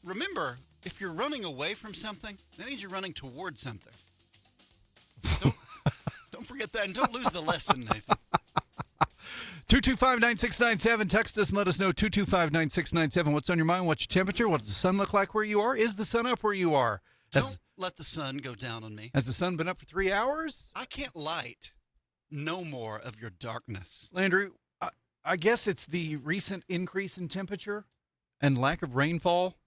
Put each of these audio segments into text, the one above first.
remember, if you're running away from something, that means you're running towards something. Don't forget that, and don't lose the lesson, Nathan. 225-9697. Text us and let us know. 225-9697. What's on your mind? What's your temperature? What does the sun look like where you are? Is the sun up where you are? Don't let the sun go down on me. Has the sun been up for 3 hours? I can't light no more of your darkness. Landry, I guess it's the recent increase in temperature and lack of rainfall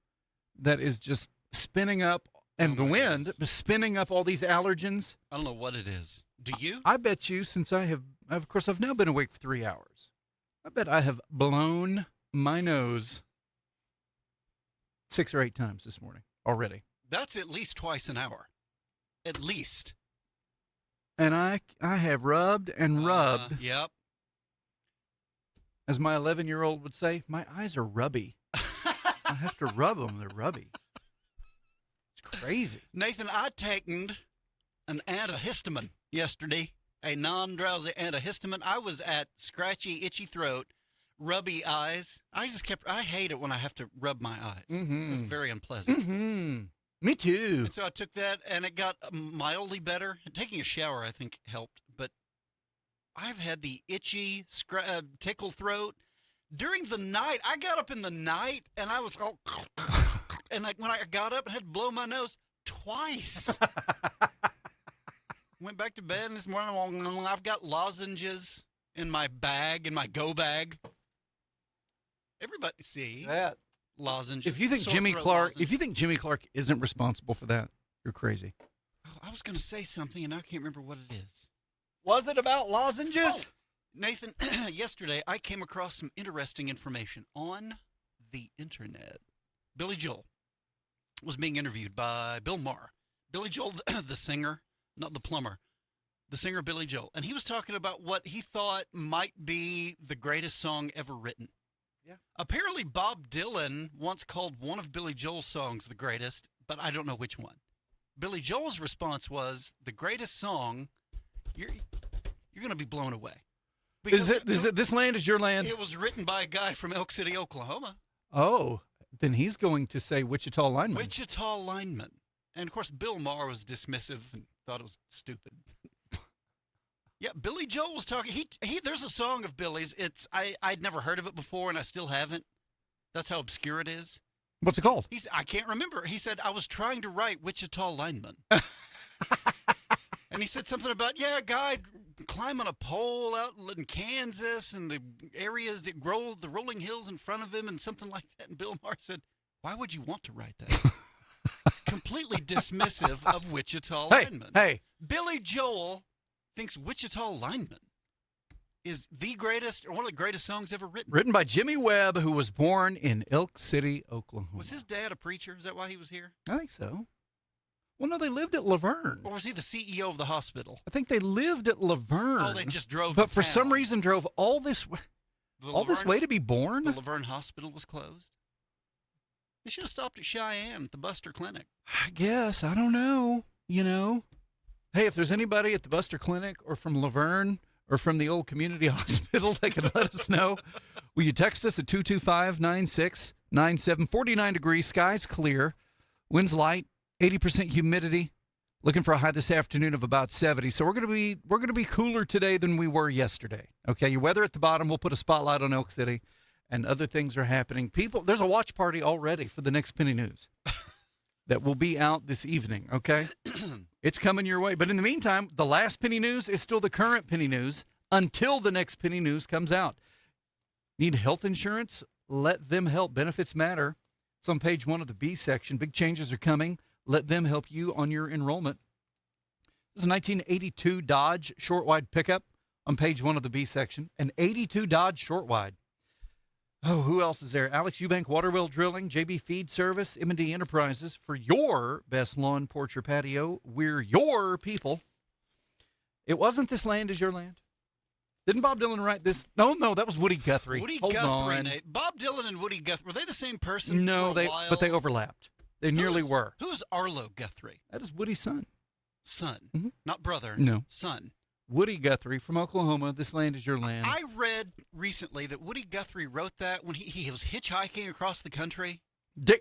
that is just spinning up, and the wind is spinning up all these allergens. I don't know what it is. Do you? I bet you, since I've now been awake for 3 hours, I bet I have blown my nose 6 or 8 times this morning already. That's at least twice an hour. At least. And I have rubbed and rubbed. Yep. As my 11-year-old would say, my eyes are rubby. I have to rub them. They're rubby. It's crazy. Nathan, I taken an antihistamine yesterday, a non-drowsy antihistamine. I was at scratchy, itchy throat, rubby eyes. I hate it when I have to rub my eyes. Mm-hmm. This is very unpleasant. Mm-hmm. Me too. And so I took that, and it got mildly better. Taking a shower, I think, helped. But I've had the itchy, tickle throat. During the night, I got up in the night, and I was all... And when I got up, I had to blow my nose twice. Went back to bed, and this morning, I've got lozenges in my bag, in my go bag. Everybody see that. Lozenges. If you think Jimmy Clark isn't responsible for that, you're crazy. Oh, I was going to say something, and I can't remember what it is. Was it about lozenges? Oh, Nathan, yesterday I came across some interesting information on the internet. Billy Joel was being interviewed by Bill Maher. Billy Joel, the singer, not the plumber, the singer Billy Joel. And he was talking about what he thought might be the greatest song ever written. Yeah. Apparently, Bob Dylan once called one of Billy Joel's songs the greatest, but I don't know which one. Billy Joel's response was, the greatest song, you're going to be blown away. Is it This Land Is Your Land? It was written by a guy from Elk City, Oklahoma. Oh, then he's going to say Wichita Lineman. Wichita Lineman. And, of course, Bill Maher was dismissive and thought it was stupid. Yeah, Billy Joel was talking. There's a song of Billy's. I'd never heard of it before, and I still haven't. That's how obscure it is. What's it called? I can't remember. He said, I was trying to write Wichita Lineman. And he said something about, a guy climbing a pole out in Kansas and the areas that grow, the rolling hills in front of him and something like that. And Bill Maher said, why would you want to write that? Completely dismissive of Wichita Lineman. Hey. Billy Joel thinks Wichita Lineman is the greatest, or one of the greatest songs ever written. Written by Jimmy Webb, who was born in Elk City, Oklahoma. Was his dad a preacher? Is that why he was here? I think so. Well, no, they lived at Laverne. Or was he the CEO of the hospital? I think they lived at Laverne. Oh, they just drove But to for town. some reason drove all this way to be born? The Laverne Hospital was closed. They should have stopped at Cheyenne at the Buster Clinic. I guess. I don't know. Hey, if there's anybody at the Buster Clinic or from Laverne or from the old community hospital that can let us know, will you text us at 225-9697. 49 degrees, skies clear, winds light, 80% humidity. Looking for a high this afternoon of about 70. So we're going to be cooler today than we were yesterday. Okay, your weather at the bottom. We'll put a spotlight on Elk City, and other things are happening. There's a watch party already for the next Penny News that will be out this evening. Okay, it's coming your way. But in the meantime, the last Penny News is still the current Penny News until the next Penny News comes out. Need health insurance? Let them help. Benefits matter. It's on page 1 of the B section. Big changes are coming. Let them help you on your enrollment. This is a 1982 Dodge short wide pickup on page 1 of the B section. An 82 Dodge short wide. Oh, who else is there? Alex Eubank Waterwell Drilling, JB Feed Service, M&D Enterprises. For your best lawn, porch, or patio, we're your people. It wasn't This Land Is Your Land. Didn't Bob Dylan write this? No, that was Woody Guthrie. Hold on. Nate. Bob Dylan and Woody Guthrie, were they the same person? No, but they overlapped. They nearly were. Who's Arlo Guthrie? That is Woody's son. Son, not brother. No. Son. Woody Guthrie from Oklahoma. This Land Is Your Land. I read recently that Woody Guthrie wrote that when he was hitchhiking across the country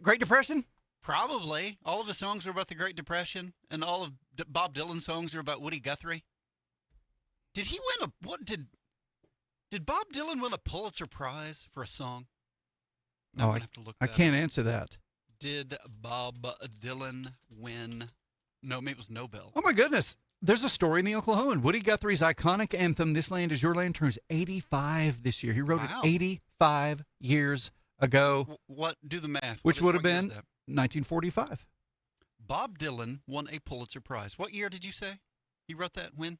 Great Depression? Probably. All of his songs are about the Great Depression, and all of Bob Dylan's songs are about Woody Guthrie. Did he win Did Bob Dylan win a Pulitzer Prize for a song? I'm gonna have to look I that can't up. answer that. Did Bob Dylan win? No, maybe it was Nobel. Oh, my goodness. There's a story in the Oklahoman. Woody Guthrie's iconic anthem, This Land Is Your Land, turns 85 this year. He wrote Wow. it 85 years ago, What? Do the math. which would have What year is been that? 1945. Bob Dylan won a Pulitzer Prize. What year did you say he wrote that? When?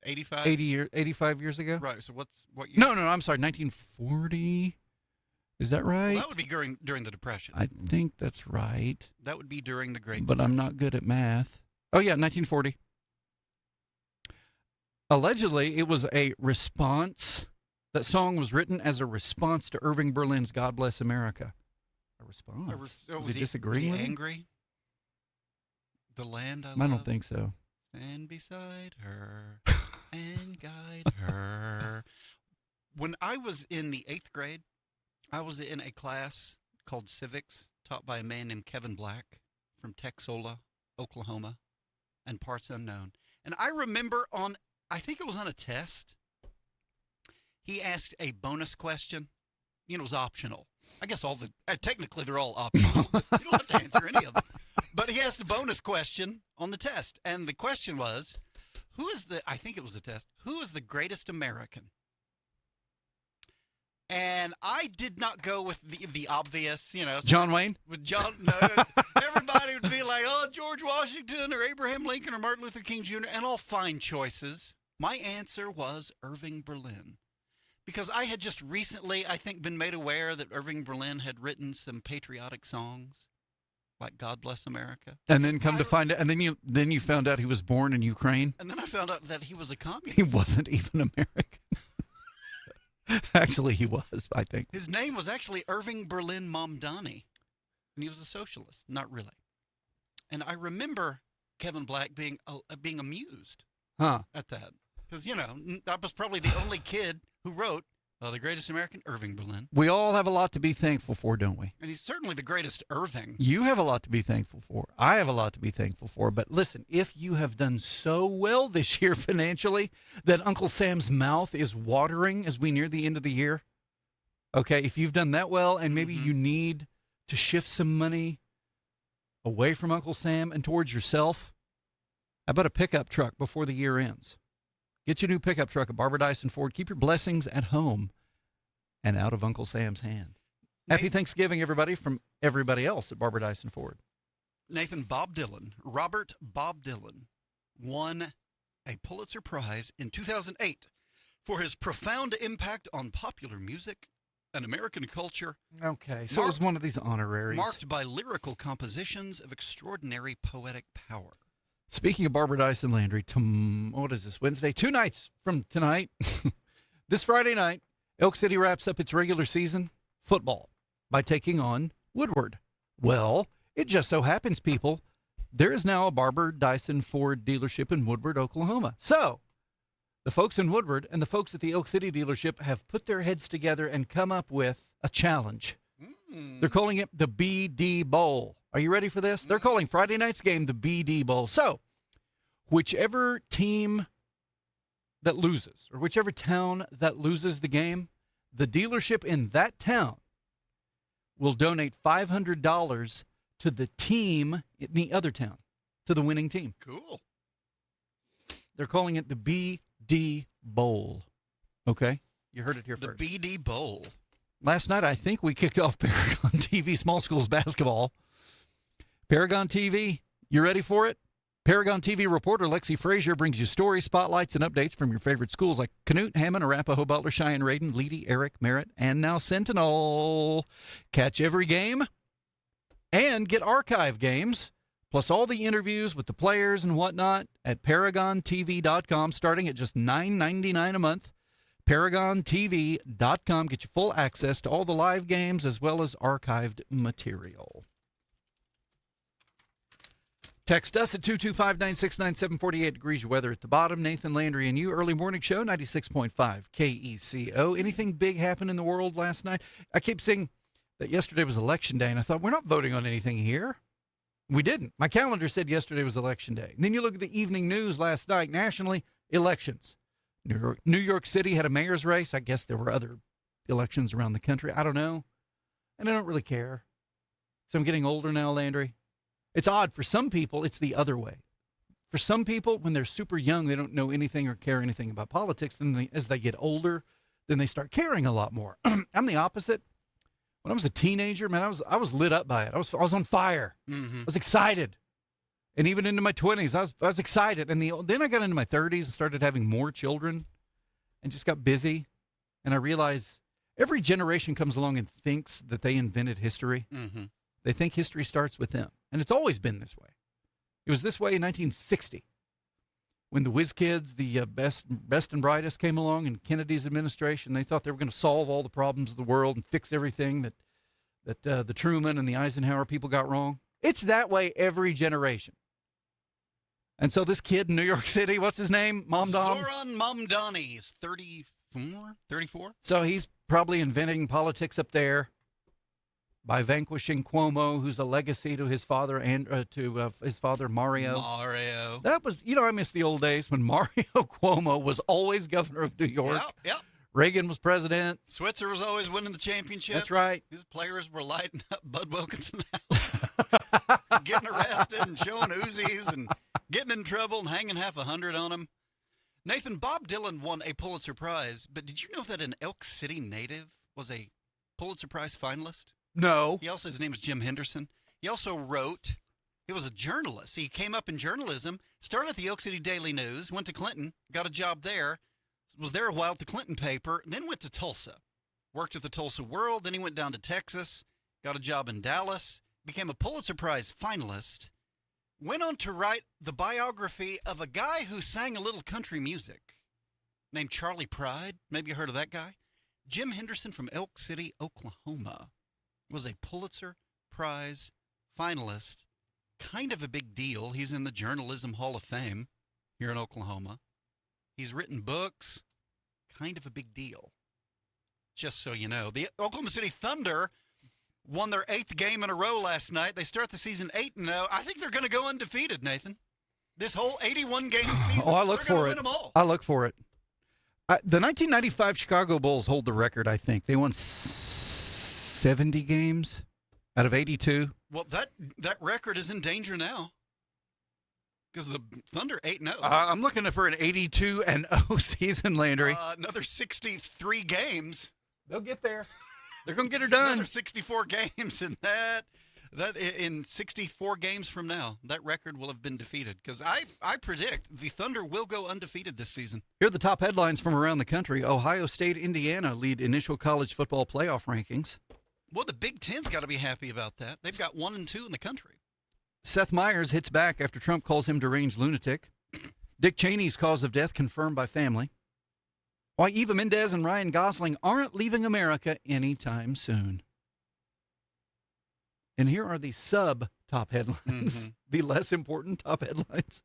85. 85 years ago? Right. So what year? No, I'm sorry, 1940. Is that right? Well, that would be during the Depression. I think that's right, That would be during the Great but I'm Depression. not good at math. Oh, yeah, 1940. Allegedly, it was a response. That song was written as a response to Irving Berlin's God Bless America. A response? Was he disagreeing was with he him? angry? The land I I love. don't think so. Stand beside her and guide her. When I was in the 8th grade, I was in a class called Civics, taught by a man named Kevin Black from Texola, Oklahoma, and parts unknown. And I remember I think it was on a test, he asked a bonus question. It was optional. I guess technically they're all optional. You don't have to answer any of them. But he asked a bonus question on the test. And the question was, I think it was a test, who is the greatest American? And I did not go with the obvious, John Wayne? With John, no, everybody would be like, oh, George Washington or Abraham Lincoln or Martin Luther King Jr., and all fine choices. My answer was Irving Berlin. Because I had just recently, I think, been made aware that Irving Berlin had written some patriotic songs, like God Bless America. And then come to find out, and then you found out he was born in Ukraine? And then I found out that he was a communist. He wasn't even American. Actually, he was, I think. His name was actually Irving Berlin Mamdani, and he was a socialist. Not really. And I remember Kevin Black being amused at that. Because, I was probably the only kid who wrote the greatest American, Irving Berlin. We all have a lot to be thankful for, don't we? And he's certainly the greatest Irving. You have a lot to be thankful for. I have a lot to be thankful for. But listen, if you have done so well this year financially that Uncle Sam's mouth is watering as we near the end of the year, okay, if you've done that well and maybe you need to shift some money away from Uncle Sam and towards yourself, how about a pickup truck before the year ends? Get your new pickup truck at Barbara Dyson Ford. Keep your blessings at home and out of Uncle Sam's hand. Happy Thanksgiving, everybody, from everybody else at Barbara Dyson Ford. Nathan, Robert Bob Dylan, won a Pulitzer Prize in 2008 for his profound impact on popular music and American culture. Okay, so it was one of these honoraries. Marked by lyrical compositions of extraordinary poetic power. Speaking of Barbara Dyson Landry, what is this, Wednesday? 2 nights from tonight, this Friday night, Elk City wraps up its regular season football by taking on Woodward. Well, it just so happens, people, there is now a Barbara Dyson Ford dealership in Woodward, Oklahoma. So the folks in Woodward and the folks at the Elk City dealership have put their heads together and come up with a challenge. They're calling it the BD Bowl. Are you ready for this? They're calling Friday night's game the BD Bowl. So, whichever team that loses, or whichever town that loses the game, the dealership in that town will donate $500 to the team in the other town, to the winning team. Cool. They're calling it the BD Bowl. Okay? You heard it here first. The BD Bowl. Last night, I think we kicked off Paragon TV Small Schools Basketball. Paragon TV, you ready for it? Paragon TV reporter Lexi Frazier brings you stories, spotlights, and updates from your favorite schools like Canute, Hammond, Arapahoe, Butler, Cheyenne, Radin, Leedy, Eric, Merritt, and now Sentinel. Catch every game and get archive games, plus all the interviews with the players and whatnot at ParagonTV.com, starting at just $9.99 a month. ParagonTV.com. Get you full access to all the live games as well as archived material. Text us at 225-969, 748 degrees weather at the bottom. Nathan Landry and you, early morning show, 96.5 KECO. Anything big happen in the world last night? I keep seeing that yesterday was election day, and I thought, we're not voting on anything here. We didn't. My calendar said yesterday was election day. And then you look at the evening news last night, nationally, elections. New York City had a mayor's race. I guess there were other elections around the country. I don't know. And I don't really care. So I'm getting older now, Landry. It's odd. For some people, it's the other way. For some people, when they're super young, they don't know anything or care anything about politics. Then as they get older, then they start caring a lot more. I'm the opposite. When I was a teenager, man, I was lit up by it. I was on fire. Mm-hmm. I was excited. And even into my 20s, I was excited. And then I got into my 30s and started having more children and just got busy. And I realized every generation comes along and thinks that they invented history. Mm-hmm. They think history starts with them. And it's always been this way. It was this way in 1960 when the whiz kids, the best and brightest, came along in Kennedy's administration. They thought they were going to solve all the problems of the world and fix everything that the Truman and the Eisenhower people got wrong. It's that way every generation. And so this kid in New York City, what's his name? Zoran Mamdani. He's 34? So he's probably inventing politics up there by vanquishing Cuomo, who's a legacy to his father and to his father Mario. That was, I miss the old days when Mario Cuomo was always governor of New York. Yep. Reagan was president. Switzer was always winning the championship. That's right. His players were lighting up Bud Wilkinson's house, getting arrested and showing Uzis and getting in trouble and hanging $50 on him. Nathan, Bob Dylan won a Pulitzer Prize, but did you know that an Elk City native was a Pulitzer Prize finalist? No. His name is Jim Henderson. He also wrote, he was a journalist. He came up in journalism, started at the Elk City Daily News, went to Clinton, got a job there, was there a while at the Clinton paper, then went to Tulsa, worked at the Tulsa World, then he went down to Texas, got a job in Dallas, became a Pulitzer Prize finalist, went on to write the biography of a guy who sang a little country music named Charlie Pride. Maybe you heard of that guy. Jim Henderson from Elk City, Oklahoma, was a Pulitzer Prize finalist. Kind of a big deal. He's in the Journalism Hall of Fame here in Oklahoma. He's written books. Kind of a big deal. Just so you know. The Oklahoma City Thunder won their 8th game in a row last night. They start the season 8-0. I think they're going to go undefeated, Nathan. This whole 81-game season. I look for it. I look for it. The 1995 Chicago Bulls hold the record, I think. They won 70 games out of 82. Well, that record is in danger now because the Thunder 8-0. I'm looking for an 82-0 season, Landry. Another 63 games. They'll get there. They're going to get her done. Another 64 games, and that in 64 games from now, that record will have been defeated because I predict the Thunder will go undefeated this season. Here are the top headlines from around the country. Ohio State, Indiana lead initial college football playoff rankings. Well, the Big Ten's got to be happy about that. They've got 1 and 2 in the country. Seth Meyers hits back after Trump calls him deranged lunatic. Dick Cheney's cause of death confirmed by family. Why Eva Mendes and Ryan Gosling aren't leaving America anytime soon. And here are the sub-top headlines, the less important top headlines.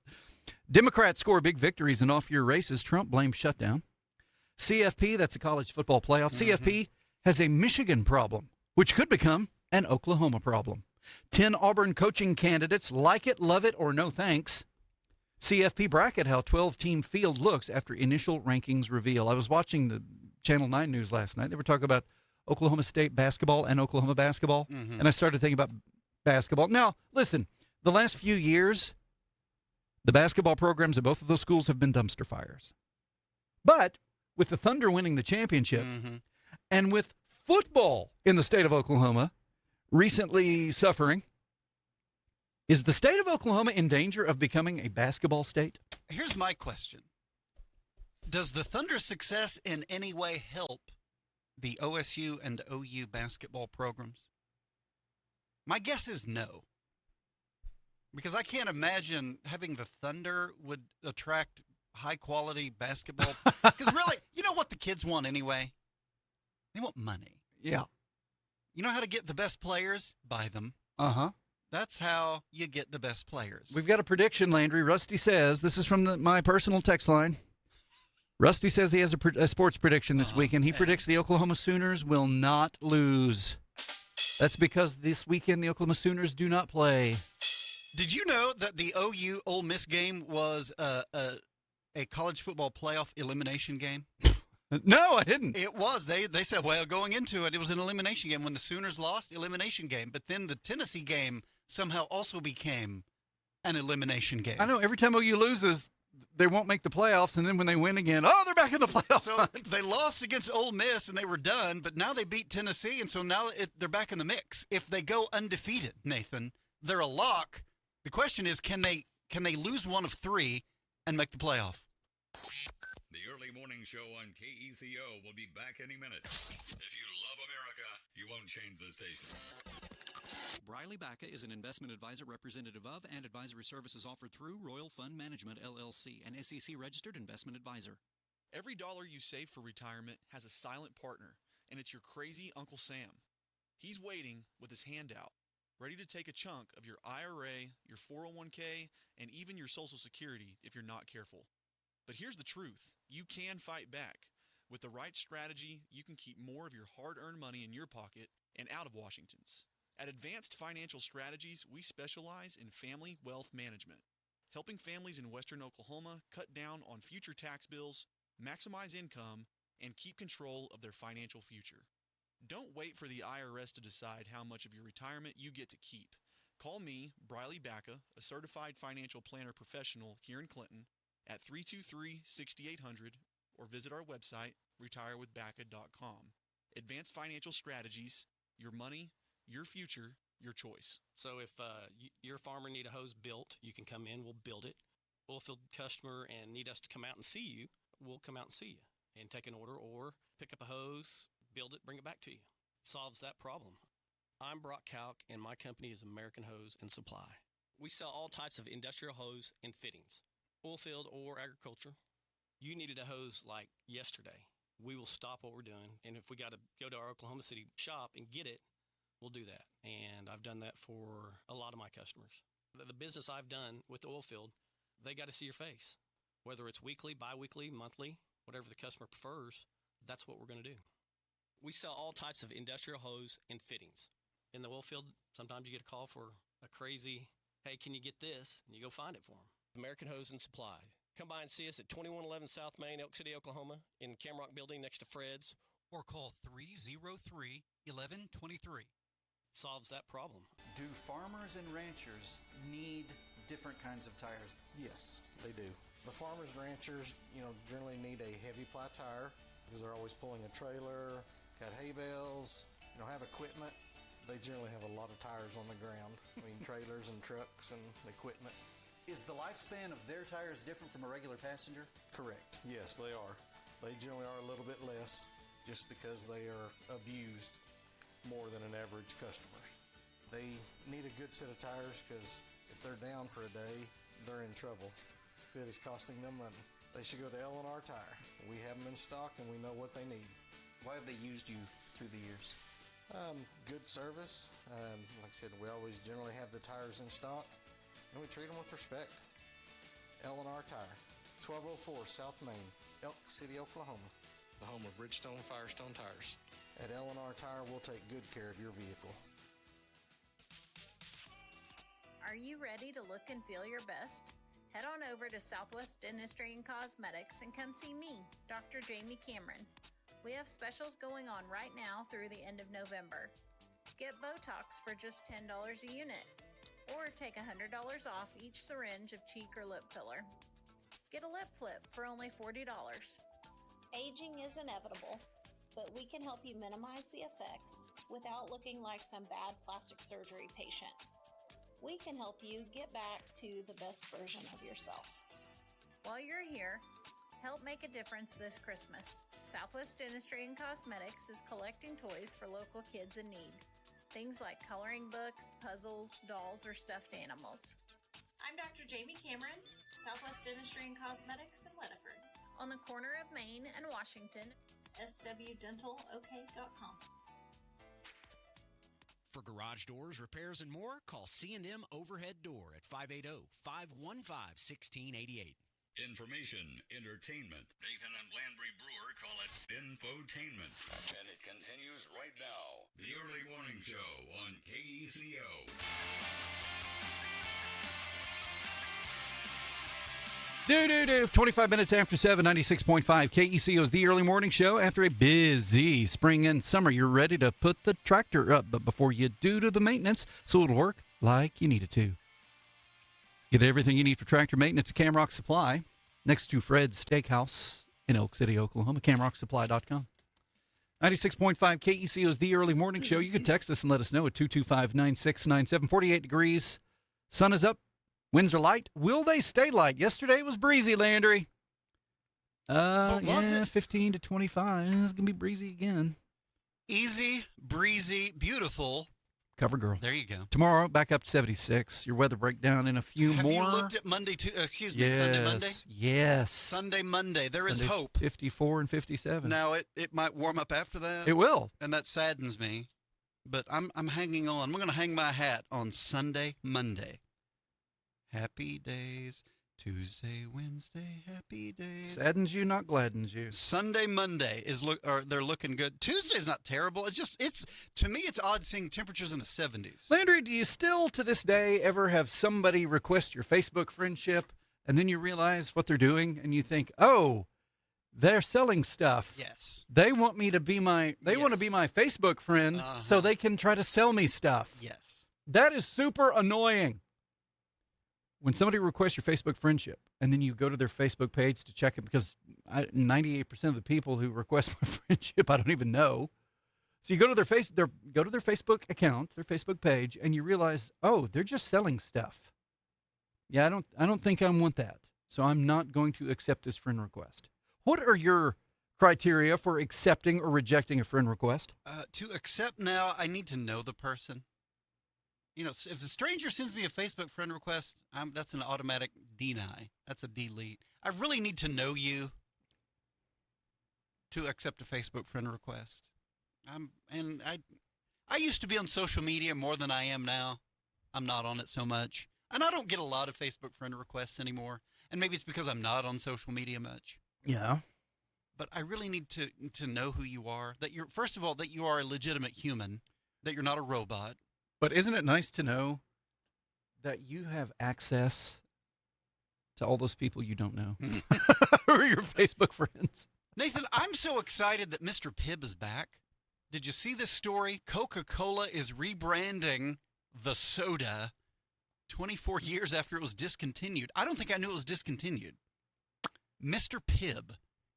Democrats score big victories in off-year races. Trump blames shutdown. CFP, that's a college football playoff. CFP has a Michigan problem, which could become an Oklahoma problem. 10 Auburn coaching candidates like it, love it, or no thanks. CFP bracket, how 12-team field looks after initial rankings reveal. I was watching the Channel 9 news last night. They were talking about Oklahoma State basketball and Oklahoma basketball, and I started thinking about basketball. Now, listen, the last few years, the basketball programs at both of those schools have been dumpster fires. But with the Thunder winning the championship and with football in the state of Oklahoma recently suffering, is the state of Oklahoma in danger of becoming a basketball state? Here's my question. Does the Thunder's success in any way help the OSU and OU basketball programs? My guess is no. Because I can't imagine having the Thunder would attract high-quality basketball. Because really, you know what the kids want anyway? They want money. Yeah. You know how to get the best players? Buy them. That's how you get the best players. We've got a prediction, Landry. Rusty says, this is from my personal text line. Rusty says he has a sports prediction this weekend. He predicts the Oklahoma Sooners will not lose. That's because this weekend the Oklahoma Sooners do not play. Did you know that the OU Ole Miss game was a college football playoff elimination game? No, I didn't. It was. They said, well, going into it, it was an elimination game. When the Sooners lost, elimination game. But then the Tennessee game somehow also became an elimination game. I know every time OU loses, they won't make the playoffs, and then when they win again, oh, they're back in the playoffs. So they lost against Ole Miss, and they were done. But now they beat Tennessee, and so now they're back in the mix. If they go undefeated, Nathan, they're a lock. The question is, can they lose one of three and make the playoff? The early morning show on KECO will be back any minute. If you love America, you won't change the station. Briley Bacca is an investment advisor representative of and advisory services offered through Royal Fund Management, LLC, an SEC-registered investment advisor. Every dollar you save for retirement has a silent partner, and it's your crazy Uncle Sam. He's waiting with his hand out, ready to take a chunk of your IRA, your 401k, and even your Social Security if you're not careful. But here's the truth. You can fight back. With the right strategy, you can keep more of your hard-earned money in your pocket and out of Washington's. At Advanced Financial Strategies, we specialize in family wealth management, helping families in western Oklahoma cut down on future tax bills, maximize income, and keep control of their financial future. Don't wait for the IRS to decide how much of your retirement you get to keep. Call me, Briley Bacca, a certified financial planner professional here in Clinton, at 323-6800 or visit our website, retirewithbacca.com. Advanced Financial Strategies, your money, your future, your choice. So if your farmer need a hose built, you can come in, we'll build it. Oilfield customer and need us to come out and see you, we'll come out and see you and take an order or pick up a hose, build it, bring it back to you. Solves that problem. I'm Brock Kalk, and my company is American Hose and Supply. We sell all types of industrial hose and fittings, oilfield or agriculture. You needed a hose like yesterday. We will stop what we're doing, and if we got to go to our Oklahoma City shop and get it, we'll do that. And I've done that for a lot of my customers. The business I've done with the oilfield, they got to see your face. Whether it's weekly, bi-weekly, monthly, whatever the customer prefers, that's what we're going to do. We sell all types of industrial hose and fittings. In the oilfield, sometimes you get a call for a crazy, hey, can you get this? And you go find it for them. American Hose and Supply. Come by and see us at 2111 South Main, Elk City, Oklahoma, in Camrock Building next to Fred's. Or call 303-1123. Solves that problem. Do farmers and ranchers need different kinds of tires? Yes, they do. The farmers and ranchers, generally need a heavy ply tire because they're always pulling a trailer, got hay bales, have equipment. They generally have a lot of tires on the ground. Trailers and trucks and equipment. Is the lifespan of their tires different from a regular passenger? Correct. Yes, they are. They generally are a little bit less just because they are abused more than an average customer. They need a good set of tires because if they're down for a day, they're in trouble. It is costing them money. They should go to L&R Tire. We have them in stock and we know what they need. Why have they used you through the years? Good service. Like I said, we always generally have the tires in stock and we treat them with respect. L&R Tire, 1204 South Main, Elk City, Oklahoma, the home of Bridgestone Firestone tires. At L&R Tire, we'll take good care of your vehicle. Are you ready to look and feel your best? Head on over to Southwest Dentistry and Cosmetics and come see me, Dr. Jamie Cameron. We have specials going on right now through the end of November. Get Botox for just $10 a unit, or take $100 off each syringe of cheek or lip filler. Get a lip flip for only $40. Aging is inevitable, but we can help you minimize the effects without looking like some bad plastic surgery patient. We can help you get back to the best version of yourself. While you're here, help make a difference this Christmas. Southwest Dentistry and Cosmetics is collecting toys for local kids in need. Things like coloring books, puzzles, dolls, or stuffed animals. I'm Dr. Jamie Cameron, Southwest Dentistry and Cosmetics in Weatherford. On the corner of Main and Washington, swdentalok.com. For garage doors, repairs, and more, call C&M Overhead Door at 580-515-1688. Information, entertainment. Nathan and Landry Brewer call it infotainment. And it continues right now. The Early Morning Show on KECO. 25 minutes after 7, 96.5. KECO is the Early Morning Show. After a busy spring and summer, you're ready to put the tractor up. But before you do the maintenance, so it'll work like you need it to. Get everything you need for tractor maintenance at Camrock Supply, next to Fred's Steakhouse in Elk City, Oklahoma. CamrockSupply.com. 96.5 KECO is the Early Morning Show. You can text us and let us know at 225-9697. 48 degrees. Sun is up. Winds are light. Will they stay light? Yesterday it was breezy, Landry. Was it? 15 to 25. It's going to be breezy again. Easy, breezy, beautiful. Cover girl. There you go. Tomorrow, back up to 76. Your weather breakdown in a few Have more. you looked at Sunday, Monday? Yes. Sunday, Monday. There is Sunday, hope. 54 and 57. Now, it might warm up after that. It will. And that saddens me. But I'm hanging on. I'm going to hang my hat on Sunday, Monday. Happy days. Tuesday, Wednesday, happy days. Saddens you, not gladdens you. Sunday, Monday they're looking good. Tuesday's not terrible. To me it's odd seeing temperatures in the 70s. Landry, do you still to this day ever have somebody request your Facebook friendship and then you realize what they're doing and you think, "Oh, they're selling stuff." Yes. They want me to be want to be my Facebook friend so they can try to sell me stuff. Yes. That is super annoying. When somebody requests your Facebook friendship and then you go to their Facebook page to check it, because 98% of the people who request my friendship, I don't even know. So you go to their Facebook account, their Facebook page, and you realize, oh, they're just selling stuff. Yeah, I don't think I want that. So I'm not going to accept this friend request. What are your criteria for accepting or rejecting a friend request? To accept now, I need to know the person. You know, if a stranger sends me a Facebook friend request, that's an automatic deny. That's a delete. I really need to know you to accept a Facebook friend request. I used to be on social media more than I am now. I'm not on it so much. And I don't get a lot of Facebook friend requests anymore. And maybe it's because I'm not on social media much. Yeah. But I really need to know who you are. First of all, that you are a legitimate human, that you're not a robot. But isn't it nice to know that you have access to all those people you don't know who are your Facebook friends? Nathan, I'm so excited that Mr. Pibb is back. Did you see this story? Coca-Cola is rebranding the soda 24 years after it was discontinued. I don't think I knew it was discontinued. Mr. Pibb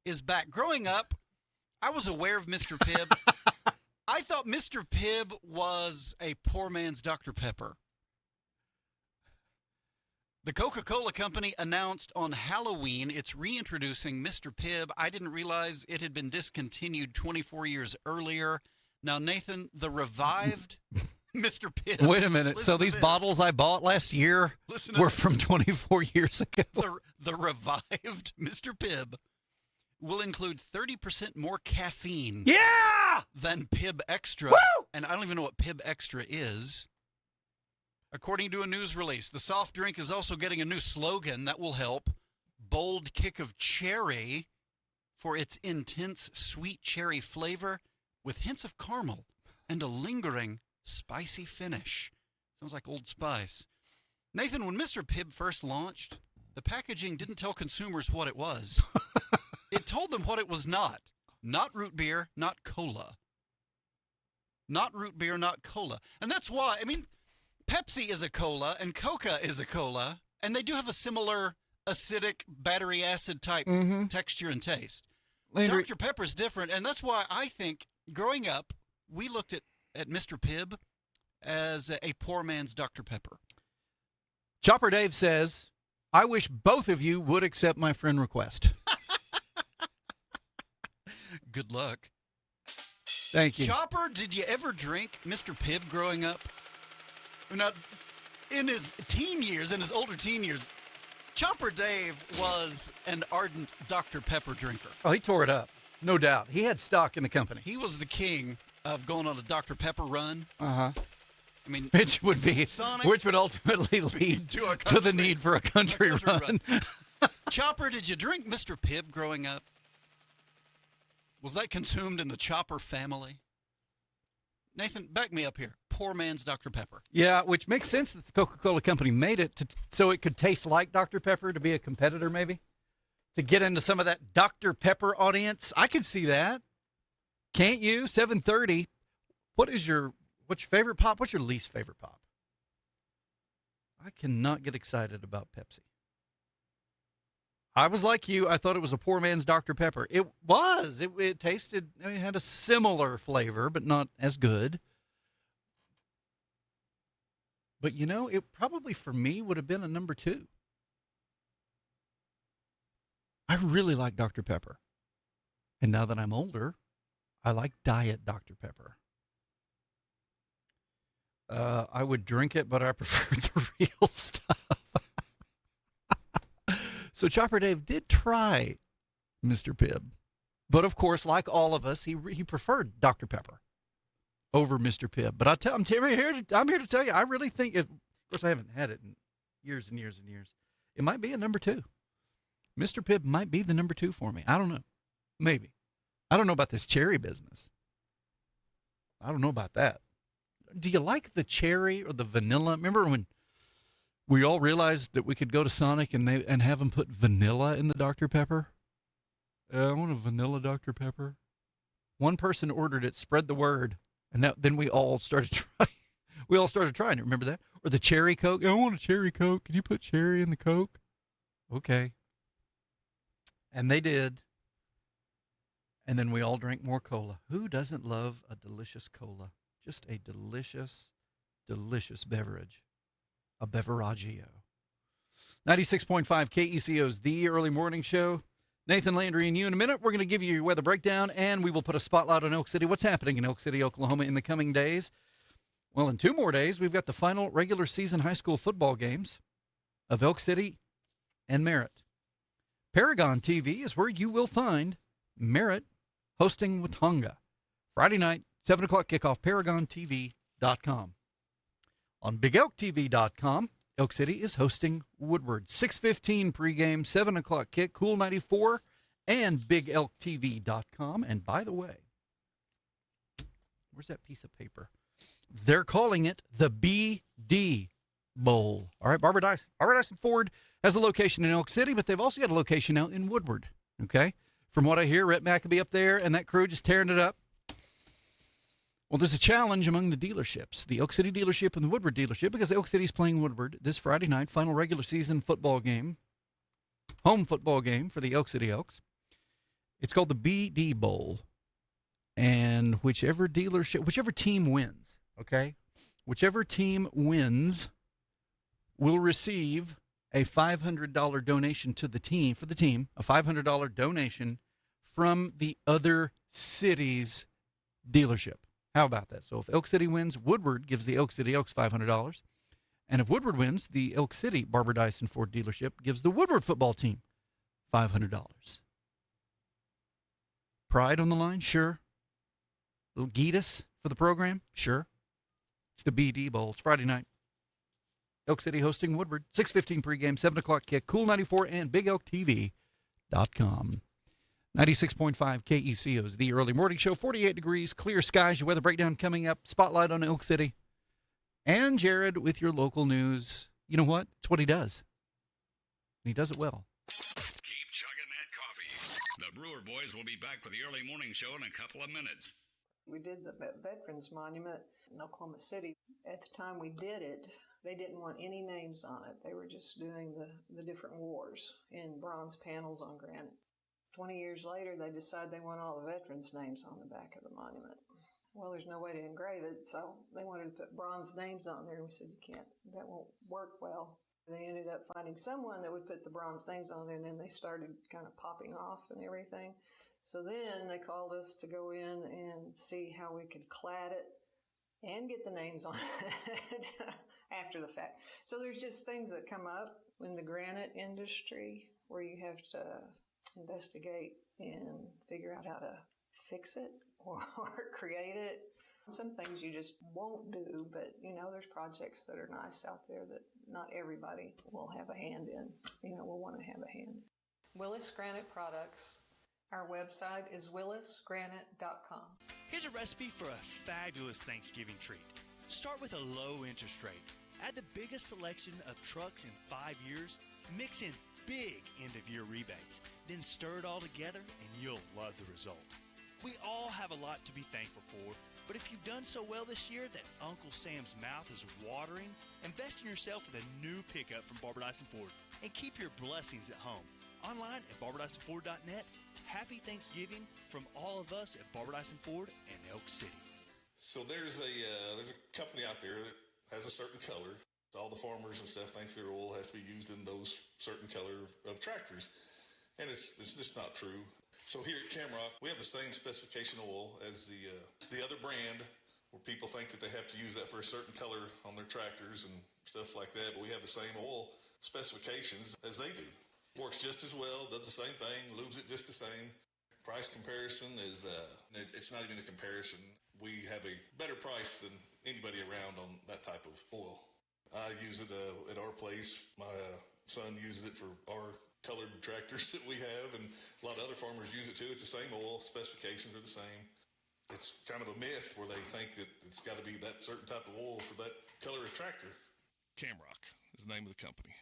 is back. Growing up, I was aware of Mr. Pibb. I thought Mr. Pibb was a poor man's Dr. Pepper. The Coca-Cola Company announced on Halloween it's reintroducing Mr. Pibb. I didn't realize it had been discontinued 24 years earlier. Now, Nathan, the revived Mr. Pibb. Wait a minute. So these bottles I bought last year were from 24 years ago. The revived Mr. Pibb will include 30% more caffeine. Yeah! Than Pibb Extra. Woo! And I don't even know what Pibb Extra is. According to a news release, the soft drink is also getting a new slogan that will help. Bold kick of cherry for its intense sweet cherry flavor with hints of caramel and a lingering spicy finish. Sounds like Old Spice. Nathan, when Mr. Pibb first launched, the packaging didn't tell consumers what it was. It told them what it was not. Not root beer, not cola. Not root beer, not cola. And that's why, Pepsi is a cola and Coca is a cola, and they do have a similar acidic battery acid type texture and taste. Landry, Dr. Pepper's different, and that's why I think growing up, we looked at Mr. Pibb as a poor man's Dr. Pepper. Chopper Dave says, I wish both of you would accept my friend request. Good luck. Thank you. Chopper, did you ever drink Mr. Pibb growing up? Now, in his older teen years, Chopper Dave was an ardent Dr. Pepper drinker. Oh, he tore it up. No doubt. He had stock in the company. He was the king of going on a Dr. Pepper run. Uh-huh. Which would ultimately lead to the need for a country run. Chopper, did you drink Mr. Pibb growing up? Was that consumed in the Chopper family? Nathan, back me up here. Poor man's Dr. Pepper. Yeah, which makes sense that the Coca-Cola company made it so it could taste like Dr. Pepper, to be a competitor maybe, to get into some of that Dr. Pepper audience. I could see that. Can't you? 7:30. What's your favorite pop? What's your least favorite pop? I cannot get excited about Pepsi. I was like you. I thought it was a poor man's Dr. Pepper. It was. It tasted, it had a similar flavor, but not as good. But, it probably for me would have been a number 2. I really like Dr. Pepper. And now that I'm older, I like Diet Dr. Pepper. I would drink it, but I prefer the real stuff. So Chopper Dave did try Mr. Pibb. But, of course, like all of us, he preferred Dr. Pepper over Mr. Pibb. But I'm here to tell you, I really think, of course, I haven't had it in years and years and years. It might be a number 2. Mr. Pibb might be the number 2 for me. I don't know. Maybe. I don't know about this cherry business. I don't know about that. Do you like the cherry or the vanilla? Remember when we all realized that we could go to Sonic and have them put vanilla in the Dr. Pepper? I want a vanilla Dr. Pepper. One person ordered it, spread the word, and then we all started trying. We all started trying it. Remember that? Or the cherry Coke. I want a cherry Coke. Can you put cherry in the Coke? Okay. And they did. And then we all drank more cola. Who doesn't love a delicious cola? Just a delicious, delicious beverage. A beveragio. 96.5 KECO's The Early Morning Show. Nathan Landry and you. In a minute, we're going to give you your weather breakdown, and we will put a spotlight on Elk City. What's happening in Elk City, Oklahoma in the coming days? Well, in 2 more days, we've got the final regular season high school football games of Elk City and Merritt. Paragon TV is where you will find Merritt hosting Watonga. Friday night, 7 o'clock kickoff, ParagonTV.com. On BigElkTV.com, Elk City is hosting Woodward. 6:15 pregame, 7 o'clock kick, Cool 94, and BigElkTV.com. And by the way, where's that piece of paper? They're calling it the BD Bowl. All right, Barbara Dyson Ford has a location in Elk City, but they've also got a location out in Woodward. Okay? From what I hear, Rhett Maccabee up there and that crew just tearing it up. Well, there's a challenge among the dealerships, the Elk City dealership and the Woodward dealership, because Elk City's playing Woodward this Friday night, final regular season football game, home football game for the Elk City Elks. It's called the BD Bowl, and whichever team wins, okay, whichever team wins will receive a $500 donation to the team, a $500 donation from the other city's dealership. How about that? So if Elk City wins, Woodward gives the Elk City Elks $500. And if Woodward wins, the Elk City Barbara Dyson Ford dealership gives the Woodward football team $500. Pride on the line? Sure. Little Geetus for the program? Sure. It's the BD Bowl. It's Friday night. Elk City hosting Woodward. 6:15 pregame, 7 o'clock kick, Cool 94 and BigElkTV.com. 96.5 KECO's The Early Morning Show. 48 degrees, clear skies. Your weather breakdown coming up. Spotlight on Elk City. And Jared with your local news. You know what? It's what he does. And he does it well. Keep chugging that coffee. The Brewer Boys will be back with the Early Morning Show in a couple of minutes. We did the Veterans Monument in Oklahoma City. At the time we did it, they didn't want any names on it. They were just doing the different wars in bronze panels on granite. 20 years later, they decided they want all the veterans' names on the back of the monument. Well, there's no way to engrave it, so they wanted to put bronze names on there. And we said, you can't, that won't work well. They ended up finding someone that would put the bronze names on there, and then they started kind of popping off and everything. So then they called us to go in and see how we could clad it and get the names on it after the fact. So there's just things that come up in the granite industry where you have to investigate and figure out how to fix it or create it. Some things you just won't do, but, there's projects that are nice out there that not everybody will have a hand in, will want to have a hand. Willis Granite Products. Our website is willisgranite.com. Here's a recipe for a fabulous Thanksgiving treat. Start with a low interest rate. Add the biggest selection of trucks in 5 years. Mix in big end-of-year rebates. Then stir it all together and you'll love the result. We all have a lot to be thankful for, but if you've done so well this year that Uncle Sam's mouth is watering, invest in yourself with a new pickup from Barbara Dyson Ford and keep your blessings at home. Online at barbadysonford.net. Happy Thanksgiving from all of us at Barbara Dyson Ford and Elk City. So there's a company out there that has a certain color. All the farmers and stuff think their oil has to be used in those certain color of tractors, and it's just not true. So here at Camrock, we have the same specification oil as the other brand, where people think that they have to use that for a certain color on their tractors and stuff like that. But we have the same oil specifications as they do. Works just as well, does the same thing, lubes it just the same. Price comparison is, it's not even a comparison. We have a better price than anybody around on that type of oil. I use it at our place. My son uses it for our colored tractors that we have, and a lot of other farmers use it too. It's the same oil, specifications are the same. It's kind of a myth where they think that it's got to be that certain type of oil for that color of tractor. Camrock is the name of the company.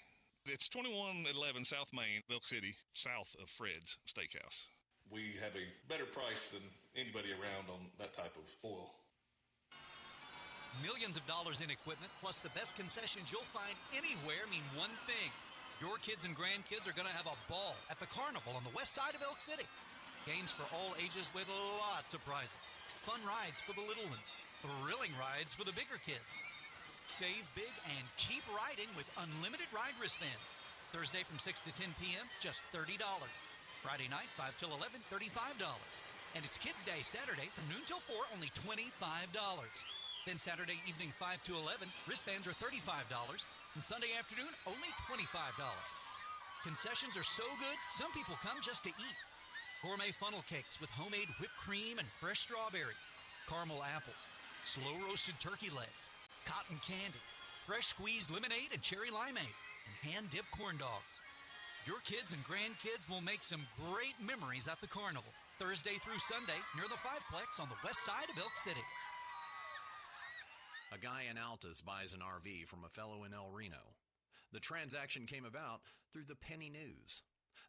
It's 2111 South Main, Elk City, south of Fred's Steakhouse. We have a better price than anybody around on that type of oil. Millions of dollars in equipment, plus the best concessions you'll find anywhere mean one thing. Your kids and grandkids are going to have a ball at the carnival on the west side of Elk City. Games for all ages with lots of prizes. Fun rides for the little ones. Thrilling rides for the bigger kids. Save big and keep riding with unlimited ride wristbands. Thursday from 6 to 10 p.m., just $30. Friday night, 5 till 11, $35. And it's Kids Day Saturday from noon till 4, only $25. Then Saturday evening, 5 to 11, wristbands are $35. And Sunday afternoon, only $25. Concessions are so good, some people come just to eat. Gourmet funnel cakes with homemade whipped cream and fresh strawberries, caramel apples, slow-roasted turkey legs, cotton candy, fresh squeezed lemonade and cherry limeade, and hand-dipped corn dogs. Your kids and grandkids will make some great memories at the carnival, Thursday through Sunday near the Fiveplex on the west side of Elk City. A guy in Altus buys an RV from a fellow in El Reno. The transaction came about through the penny news.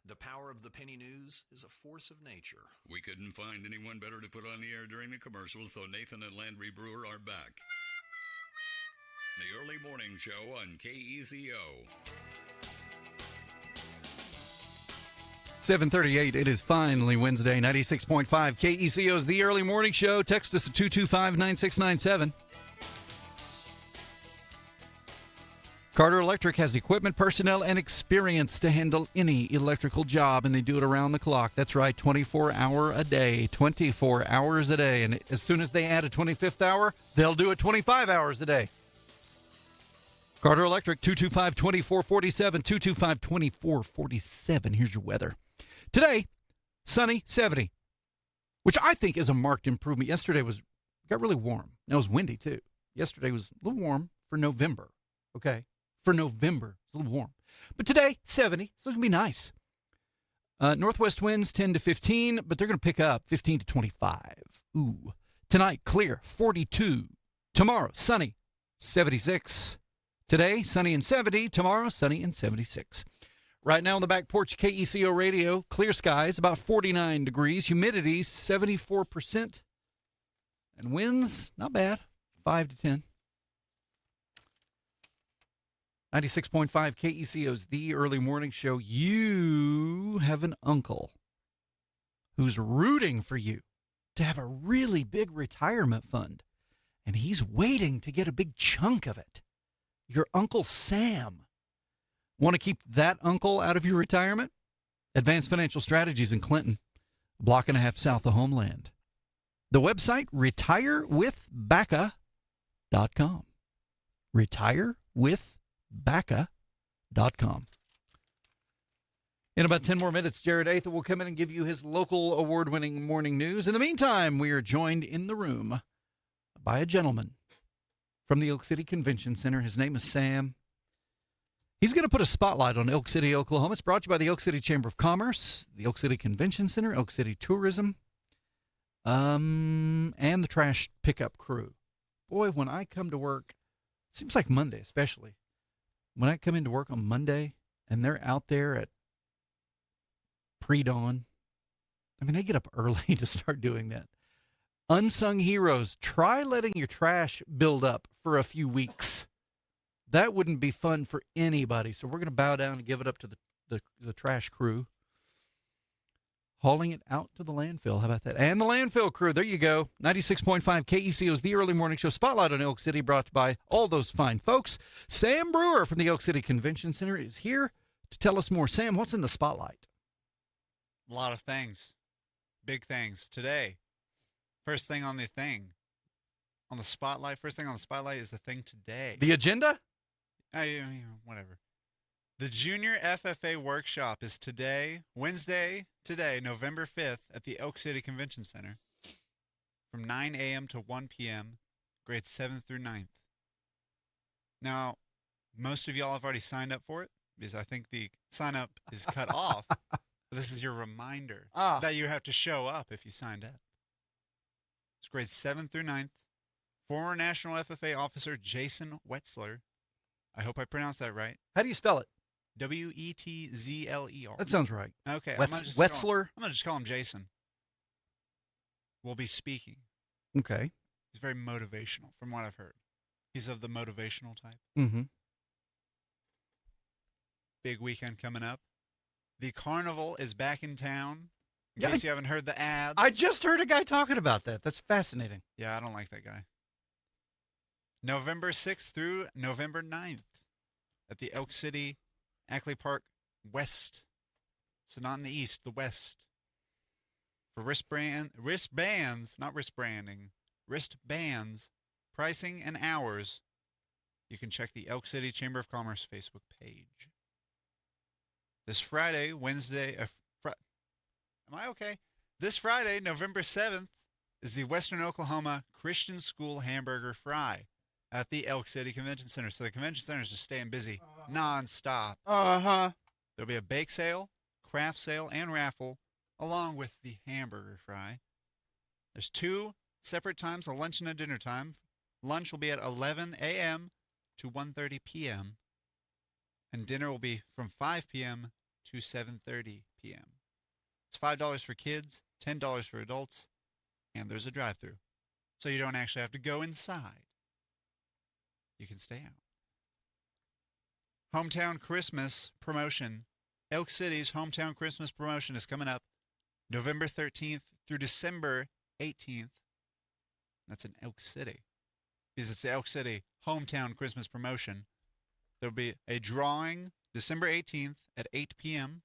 The power of the penny news is a force of nature. We couldn't find anyone better to put on the air during the commercial, so Nathan and Landry Brewer are back. The early morning show on KECO. 7:38. It is finally Wednesday, 96.5 KECO's The Early Morning Show. Text us at 225-9697. Carter Electric has equipment, personnel, and experience to handle any electrical job, and they do it around the clock. That's right, 24 hours a day. And as soon as they add a 25th hour, they'll do it 25 hours a day. Carter Electric, 225-2447, 225-2447. Here's your weather. Today, sunny, 70, which I think is a marked improvement. Yesterday got really warm. It was windy, too. Yesterday was a little warm for November, okay? For November, it's a little warm. But today, 70, so it's going to be nice. Northwest winds 10 to 15, but they're going to pick up 15 to 25. Ooh. Tonight, clear, 42. Tomorrow, sunny, 76. Today, sunny and 70. Tomorrow, sunny and 76. Right now on the back porch, KECO radio, clear skies, about 49 degrees. Humidity, 74%. And winds, not bad, 5 to 10. 96.5 KECO's The Early Morning Show. You have an uncle who's rooting for you to have a really big retirement fund, and he's waiting to get a big chunk of it. Your Uncle Sam. Want to keep that uncle out of your retirement? Advanced Financial Strategies in Clinton, a block and a half south of Homeland. The website, retirewithbaca.com. retirewithbaca.com. In about 10 more minutes, Jared Atha will come in and give you his local award-winning morning news. In the meantime, we are joined in the room by a gentleman from the Elk City Convention Center. His name is Sam. He's going to put a spotlight on Elk City, Oklahoma. It's brought to you by the Elk City Chamber of Commerce, the Elk City Convention Center, Elk City Tourism, and the trash pickup crew. Boy, when I come to work, it seems like Monday especially. When I come into work on Monday and they're out there at pre-dawn, I mean, they get up early to start doing that. Unsung heroes, try letting your trash build up for a few weeks. That wouldn't be fun for anybody. So we're going to bow down and give it up to the trash crew. Hauling it out to the landfill. How about that? And the landfill crew. There you go. 96.5 KECO's The Early Morning Show. Spotlight on Elk City brought by all those fine folks. Sam Brewer from the Elk City Convention Center is here to tell us more. Sam, what's in the spotlight? A lot of things. Big things. Today, first thing on the thing. On the spotlight, first thing on the spotlight is the thing today. The agenda? Whatever. The Junior FFA Workshop is today, Wednesday, November 5th, at the Elk City Convention Center from 9 a.m. to 1 p.m., grades 7th through 9th. Now, most of y'all have already signed up for it because I think the sign-up is cut off. But this is your reminder that you have to show up if you signed up. It's grades 7th through 9th. Former National FFA officer Jason Wetzler. I hope I pronounced that right. How do you spell it? Wetzler. That sounds right. Okay. Wetzler? I'm going to just call him Jason. Will be speaking. Okay. He's very motivational from what I've heard. He's of the motivational type. Mm-hmm. Big weekend coming up. The carnival is back in town. In case you haven't heard the ads. I just heard a guy talking about that. That's fascinating. Yeah, I don't like that guy. November 6th through November 9th at the Elk City Ackley Park West. So not in the east, the west. For wristbands, not wrist branding, wristbands, pricing and hours, you can check the Elk City Chamber of Commerce Facebook page. This Friday, am I okay? This Friday, November 7th, is the Western Oklahoma Christian School Hamburger Fry at the Elk City Convention Center. So the convention center is just staying busy nonstop. There'll be a bake sale, craft sale, and raffle, along with the hamburger fry. There's 2 separate times, a lunch and a dinner time. Lunch will be at 11 a.m. to 1:30 p.m. And dinner will be from 5 p.m. to 7:30 p.m. It's $5 for kids, $10 for adults, and there's a drive-thru. So you don't actually have to go inside. You can stay out. Hometown Christmas promotion. Elk City's Hometown Christmas promotion is coming up November 13th through December 18th. That's in Elk City. Because it's the Elk City Hometown Christmas promotion. There'll be a drawing December 18th at 8 p.m.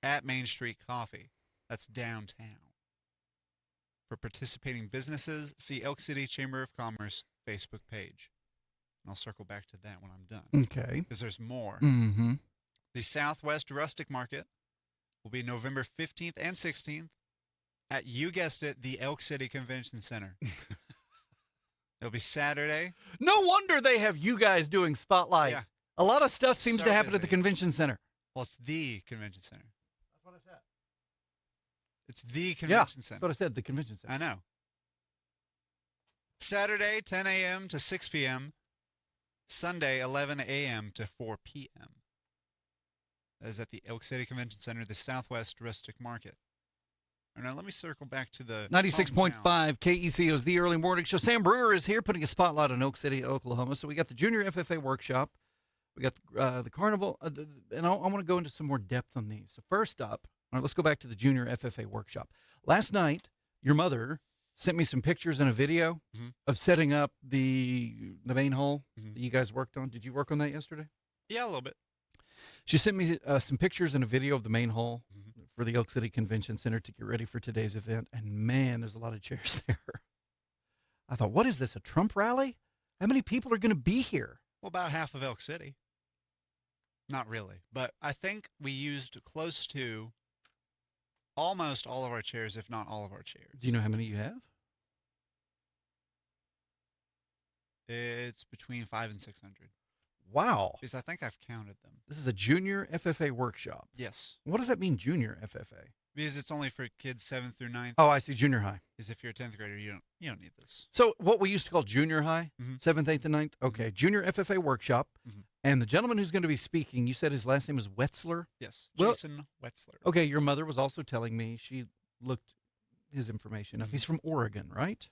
at Main Street Coffee. That's downtown. For participating businesses, see Elk City Chamber of Commerce Facebook page. And I'll circle back to that when I'm done. Okay. Because there's more. Mm-hmm. The Southwest Rustic Market will be November 15th and 16th at, you guessed it, the Elk City Convention Center. It'll be Saturday. No wonder they have you guys doing Spotlight. Yeah. A lot of stuff seems So to happen busy. at the convention center. Well, it's the convention center. That's what I said. It's the convention center. That's what I said, the convention center. I know. Saturday, 10 a.m. to 6 p.m. Sunday, 11 a.m. to 4 p.m. That is at the Elk City Convention Center, the Southwest Rustic Market. Now, let me circle back to the 96.5 KECO's The Early Morning Show. Sam Brewer is here putting a spotlight on Elk City, Oklahoma. So we got the Junior FFA Workshop. We got the Carnival. And I want to go into some more depth on these. So first up, all right, let's go back to the Junior FFA Workshop. Last night, your mother sent me some pictures and a video of setting up the main hole that you guys worked on. Did you work on that yesterday? Yeah, a little bit. She sent me some pictures and a video of the main hall for the Elk City Convention Center to get ready for today's event. And, man, there's a lot of chairs there. I thought, what is this, a Trump rally? How many people are going to be here? Well, about half of Elk City. Not really. But I think we used close to almost all of our chairs, if not all of our chairs. Do you know how many you have? It's between 500 and 600. Wow. Because I think I've counted them. This is a junior FFA workshop. Yes. What does that mean, junior FFA? Because it's only for kids 7th through 9th. Oh, I see, junior high. Because if you're a 10th grader, you don't need this. So what we used to call junior high, Mhm. 7th, 8th, and 9th? Okay, junior FFA workshop. Mhm. And the gentleman who's going to be speaking, you said his last name is Wetzler? Yes, Well- Jason Wetzler. Okay, your mother was also telling me she looked his information up. Mhm. He's from Oregon, right?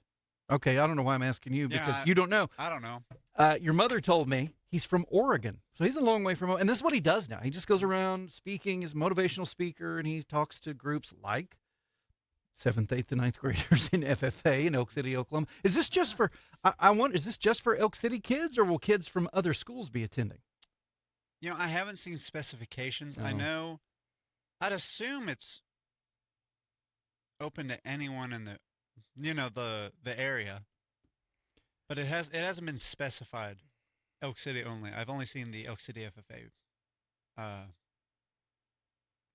Okay, I don't know why I'm asking you because Yeah, you don't know. I don't know. Your mother told me he's from Oregon. So he's a long way from home. And this is what he does now. He just goes around speaking, he's a motivational speaker, and he talks to groups like 7th, 8th, and 9th graders in FFA in Elk City, Oklahoma. Is this just for, is this just for Elk City kids, or will kids from other schools be attending? I haven't seen specifications. I Oh. know. I'd assume it's open to anyone in the area, but it hasn't been specified. Elk City only. I've only seen the Elk City FFA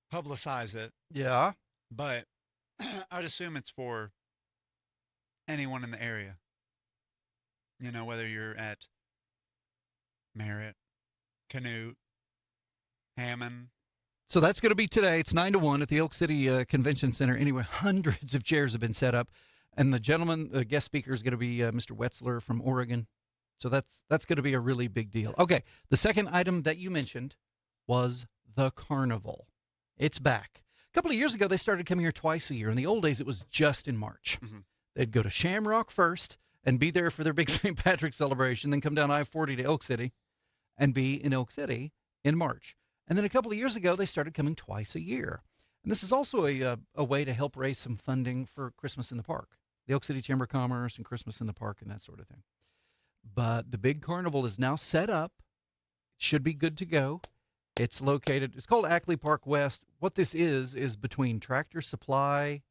publicize it, Yeah. but I'd assume it's for anyone in the area. Whether you're at Merritt, Canute, Hammond. So that's going to be today. It's 9 to 1 at the Elk City Convention Center. Anyway, hundreds of chairs have been set up. And the gentleman, the guest speaker, is going to be Mr. Wetzler from Oregon. So that's going to be a really big deal. Okay, the second item that you mentioned was the carnival. It's back. A couple of years ago, they started coming here twice a year. In the old days, it was just in March. Mhm. They'd go to Shamrock first and be there for their big St. Patrick's celebration, then come down I-40 to Elk City and be in Elk City in March. And then a couple of years ago, they started coming twice a year. And this is also a way to help raise some funding for Christmas in the Park, the Elk City Chamber of Commerce and Christmas in the Park and that sort of thing. But the big carnival is now set up. It should be good to go. It's called Ackley Park West. What this is between Tractor Supply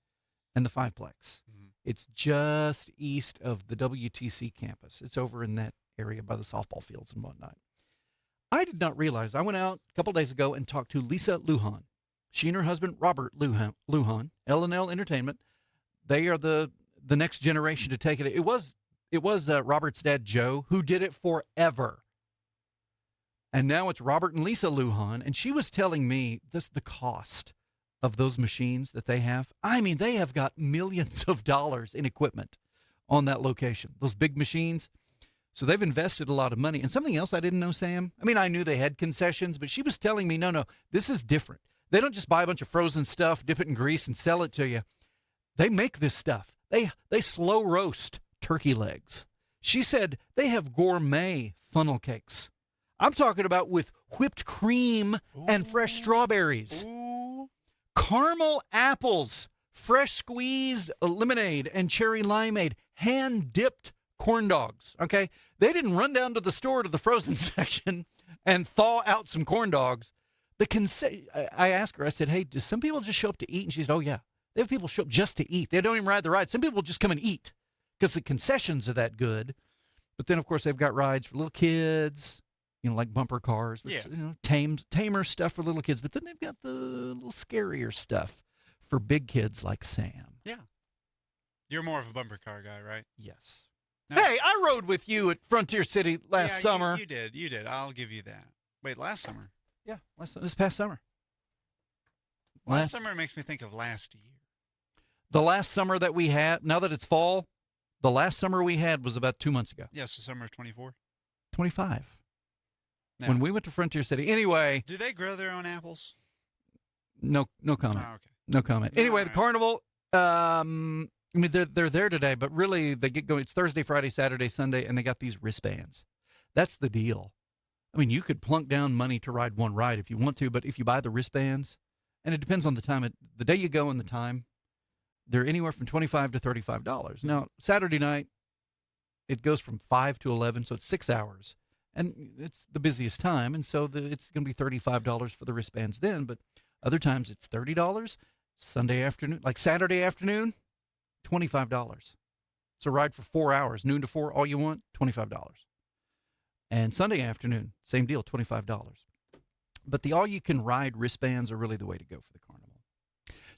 and the Fiveplex. Mhm. It's just east of the WTC campus. It's over in that area by the softball fields and whatnot. I did not realize. I went out a couple days ago and talked to Lisa Lujan. She and her husband, Robert Lujan, L&L Entertainment. They are the next generation to take it. It was Robert's dad, Joe, who did it forever. And now it's Robert and Lisa Lujan. And she was telling me the cost of those machines that they have. I mean, they have got millions of dollars in equipment on that location, those big machines. So they've invested a lot of money. And something else I didn't know, Sam, I mean, I knew they had concessions, but she was telling me, no, this is different. They don't just buy a bunch of frozen stuff, dip it in grease, and sell it to you. They make this stuff. They slow roast turkey legs. She said they have gourmet funnel cakes. I'm talking about with whipped cream and fresh strawberries. Ooh. Caramel apples, fresh squeezed lemonade and cherry limeade, hand-dipped corn dogs, okay? They didn't run down to the store to the frozen section and thaw out some corn dogs. I asked her, I said, hey, do some people just show up to eat? And she said, oh, yeah. They have people show up just to eat. They don't even ride the ride. Some people just come and eat because the concessions are that good. But then, of course, they've got rides for little kids, like bumper cars, which, tamer stuff for little kids. But then they've got the little scarier stuff for big kids like Sam. Yeah. You're more of a bumper car guy, right? Yes. No. Hey, I rode with you at Frontier City last summer. You did. I'll give you that. Wait, last summer? Yeah, this past summer. Last summer makes me think of last year. The last summer that we had, now that it's fall, the last summer we had was about 2 months ago. Yes, the summer of 24. 25. No. When we went to Frontier City. Anyway. Do they grow their own apples? No comment. Oh, okay. No comment. Anyway, the carnival, I mean, they're there today, but really they get going. It's Thursday, Friday, Saturday, Sunday, and they got these wristbands. That's the deal. I mean, you could plunk down money to ride one ride if you want to, but if you buy the wristbands, and it depends on the time, the day you go and the time, they're anywhere from $25 to $35. Now, Saturday night, it goes from 5 to 11, so it's 6 hours. And it's the busiest time, and so it's going to be $35 for the wristbands then, but other times it's $30. Sunday afternoon, like Saturday afternoon, $25. So ride for 4 hours, noon to 4, all you want, $25. And Sunday afternoon, same deal, $25. But the all-you-can-ride wristbands are really the way to go for the carnival.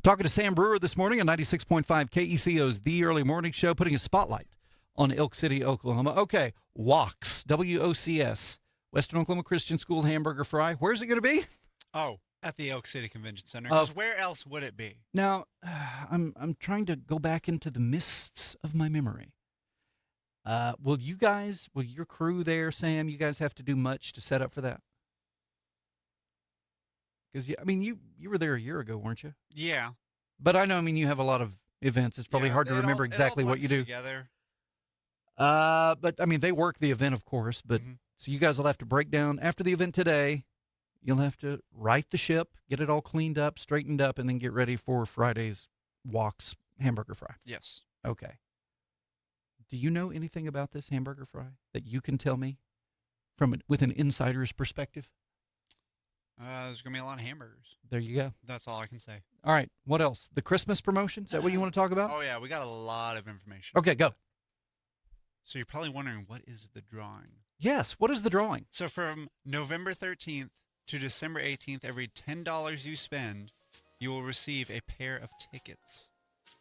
Talking to Sam Brewer this morning on 96.5 KECO's The Early Morning Show, putting a spotlight on Elk City, Oklahoma. Okay, WOCS, W-O-C-S. Western Oklahoma Christian School Hamburger Fry. Where's it going to be? Oh, at the Elk City Convention Center. Oh. 'Cause where else would it be? Now, I'm trying to go back into the mists of my memory. Will your crew there, Sam, you guys have to do much to set up for that? Because, you were there a year ago, weren't you? Yeah. But I know, you have a lot of events. It's probably hard to remember exactly what you do. Together. But, they work the event, of course. But so you guys will have to break down after the event today. You'll have to right the ship, get it all cleaned up, straightened up, and then get ready for Friday's Walks Hamburger Fry. Yes. Okay. Do you know anything about this hamburger fry that you can tell me with an insider's perspective? There's going to be a lot of hamburgers. There you go. That's all I can say. All right. What else? The Christmas promotion? Is that what you want to talk about? Oh, yeah. We got a lot of information. Okay, go. So you're probably wondering, what is the drawing? Yes. What is the drawing? So from November 13th to December 18th, every $10 you spend, you will receive a pair of tickets.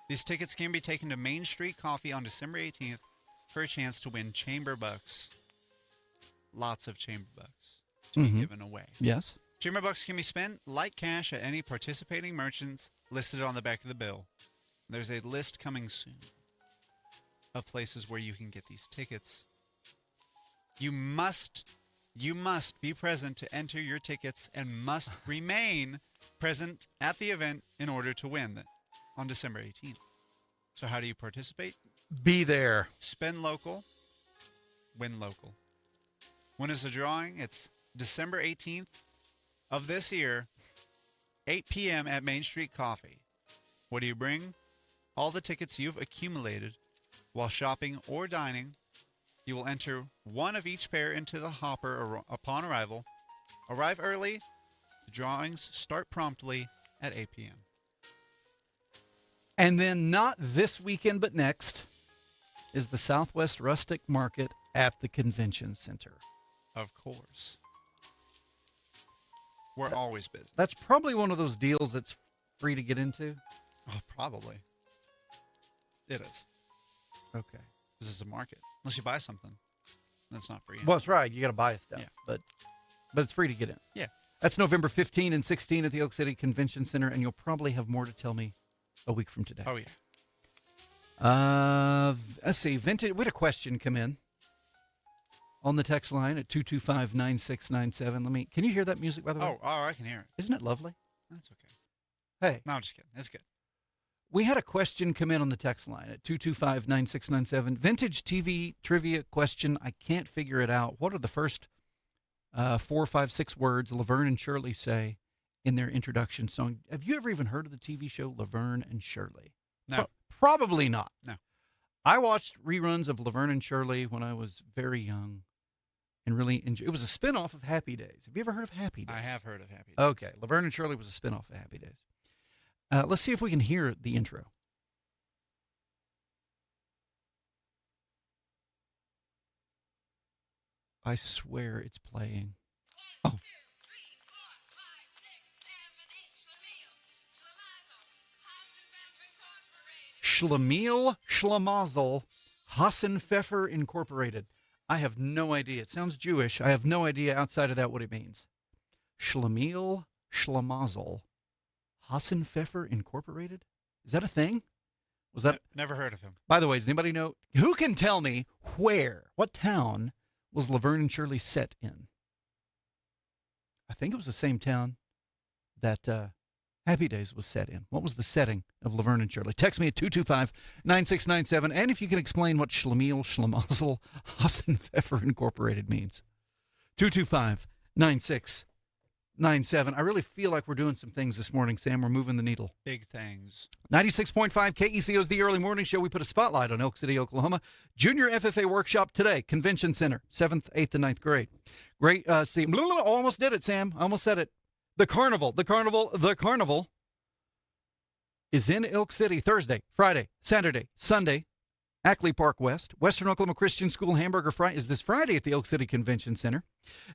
These tickets can be taken to Main Street Coffee on December 18th for a chance to win chamber bucks. Lots of chamber bucks to be given away. Yes. Chamber bucks can be spent like cash at any participating merchants listed on the back of the bill. There's a list coming soon of places where you can get these tickets. You must be present to enter your tickets and must remain present at the event in order to win on December 18th. So how do you participate? Be there. Spend local, win local. When is the drawing? It's December 18th of this year, 8 p.m. at Main Street Coffee. What do you bring? All the tickets you've accumulated while shopping or dining. You will enter one of each pair into the hopper upon arrival. Arrive early. The drawings start promptly at 8 p.m. And then not this weekend, but next, is the Southwest Rustic Market at the Convention Center. Of course. We're always busy. That's probably one of those deals that's free to get into. Oh, probably. It is. Okay. This is a market. Unless you buy something. That's not free. Well, that's right. You got to buy stuff. Yeah. But it's free to get in. Yeah. That's November 15 and 16 at the Elk City Convention Center, and you'll probably have more to tell me a week from today. Oh, yeah. Let's see. Vintage. We had a question come in on the text line at 225-9697. Can you hear that music, by the way? Oh, I can hear it. Isn't it lovely? That's okay. Hey. No, I'm just kidding. It's good. We had a question come in on the text line at 225-9697. Vintage TV trivia question. I can't figure it out. What are the first 4, 5, 6 words Laverne and Shirley say in their introduction song? Have you ever even heard of the TV show Laverne and Shirley? No. Probably not. No. I watched reruns of Laverne and Shirley when I was very young and really enjoyed. It was a spinoff of Happy Days. Have you ever heard of Happy Days? I have heard of Happy Days. Okay. Laverne and Shirley was a spinoff of Happy Days. Let's see if we can hear the intro. I swear it's playing. Oh. Schlemiel Schlemazel Hassenpfeffer Incorporated. I have no idea. It sounds Jewish. I have no idea outside of that what it means. Schlemiel Schlemazel Hassenpfeffer Incorporated? Is that a thing? Was that Never heard of him. By the way, does anybody know? Who can tell me what town was Laverne and Shirley set in? I think it was the same town that Happy Days was set in. What was the setting of Laverne and Shirley? Text me at 225-9697. And if you can explain what Schlemiel Schlemazel Hassenpfeffer Incorporated means. 225-9697. I really feel like we're doing some things this morning, Sam. We're moving the needle. Big things. 96.5 KECO is the early morning show. We put a spotlight on Elk City, Oklahoma. Junior FFA workshop today. Convention Center, 7th, 8th, and 9th grade. Great. Almost did it, Sam. Almost said it. The carnival is in Elk City Thursday, Friday, Saturday, Sunday. Ackley Park West. Western Oklahoma Christian School Hamburger Fry is this Friday at the Elk City Convention Center.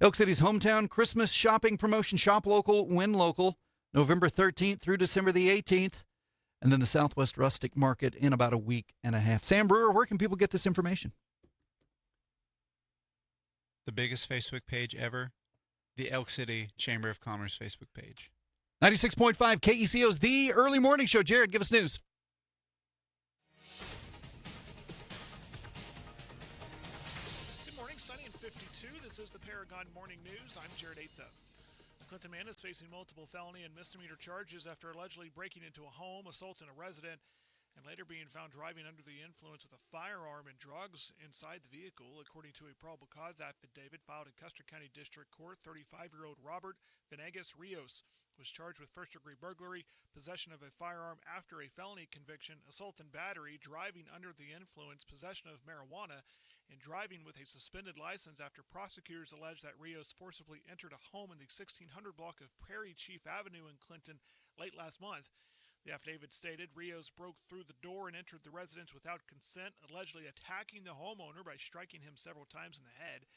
Elk City's hometown Christmas shopping promotion, Shop Local, Win Local, November 13th through December the 18th. And then the Southwest Rustic Market in about a week and a half. Sam Brewer, where can people get this information? the biggest Facebook page ever, the Elk City Chamber of Commerce Facebook page. 96.5 KECO's The Early Morning Show. Jared, give us news. Good morning, sunny and 52. This is the Paragon Morning News. I'm Jared Aitha. The Clinton man is facing multiple felony and misdemeanor charges after allegedly breaking into a home, assaulting a resident, and later being found driving under the influence with a firearm and drugs inside the vehicle. According to a probable cause affidavit filed in Custer County District Court, 35-year-old Robert Venegas Rios was charged with first-degree burglary, possession of a firearm after a felony conviction, assault and battery, driving under the influence, possession of marijuana, and driving with a suspended license after prosecutors allege that Rios forcibly entered a home in the 1600 block of Prairie Chief Avenue in Clinton late last month. The affidavit stated Rios broke through the door and entered the residence without consent, allegedly attacking the homeowner by striking him several times in the head.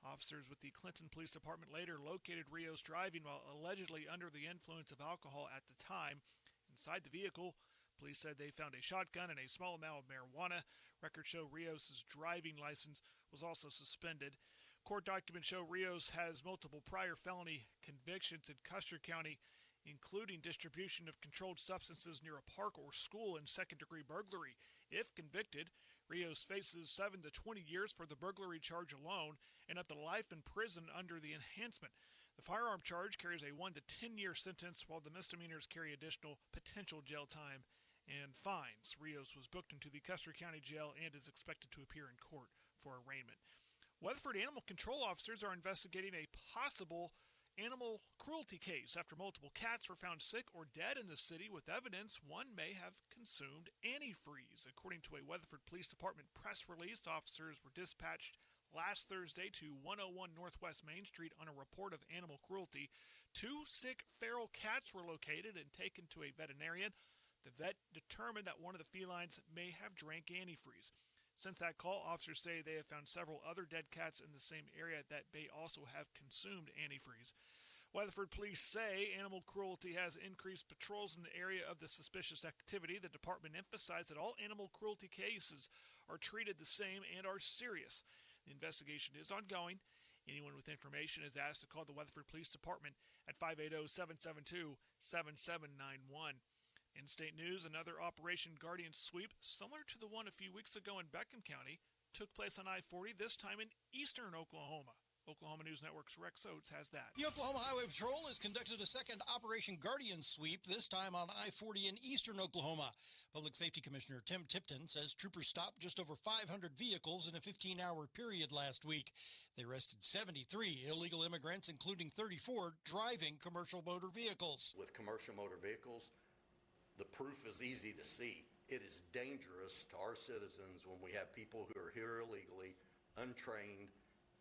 Officers with the Clinton Police Department later located Rios driving while allegedly under the influence of alcohol at the time. Inside the vehicle, police said they found a shotgun and a small amount of marijuana. Records show Rios' driving license was also suspended. Court documents show Rios has multiple prior felony convictions in Custer County, including distribution of controlled substances near a park or school and second-degree burglary. If convicted, Rios faces 7 to 20 years for the burglary charge alone and up to life in prison under the enhancement. The firearm charge carries a 1 to 10-year sentence, while the misdemeanors carry additional potential jail time and fines. Rios was booked into the Custer County Jail and is expected to appear in court for arraignment. Weatherford Animal Control officers are investigating a possible animal cruelty case after multiple cats were found sick or dead in the city with evidence one may have consumed antifreeze. According to a Weatherford Police Department press release, officers were dispatched last Thursday to 101 Northwest Main Street on a report of animal cruelty. 2 sick feral cats were located and taken to a veterinarian. The vet determined that one of the felines may have drank antifreeze. Since that call, officers say they have found several other dead cats in the same area that may also have consumed antifreeze. Weatherford police say animal cruelty has increased patrols in the area of the suspicious activity. The department emphasized that all animal cruelty cases are treated the same and are serious. The investigation is ongoing. Anyone with information is asked to call the Weatherford Police Department at 580-772-7791. In state news, another Operation Guardian sweep, similar to the one a few weeks ago in Beckham County, took place on I-40, this time in eastern Oklahoma. Oklahoma News Network's Rex Oates has that. The Oklahoma Highway Patrol has conducted a second Operation Guardian sweep, this time on I-40 in eastern Oklahoma. Public Safety Commissioner Tim Tipton says troopers stopped just over 500 vehicles in a 15-hour period last week. They arrested 73 illegal immigrants, including 34 driving commercial motor vehicles. With commercial motor vehicles, the proof is easy to see. It is dangerous to our citizens when we have people who are here illegally, untrained,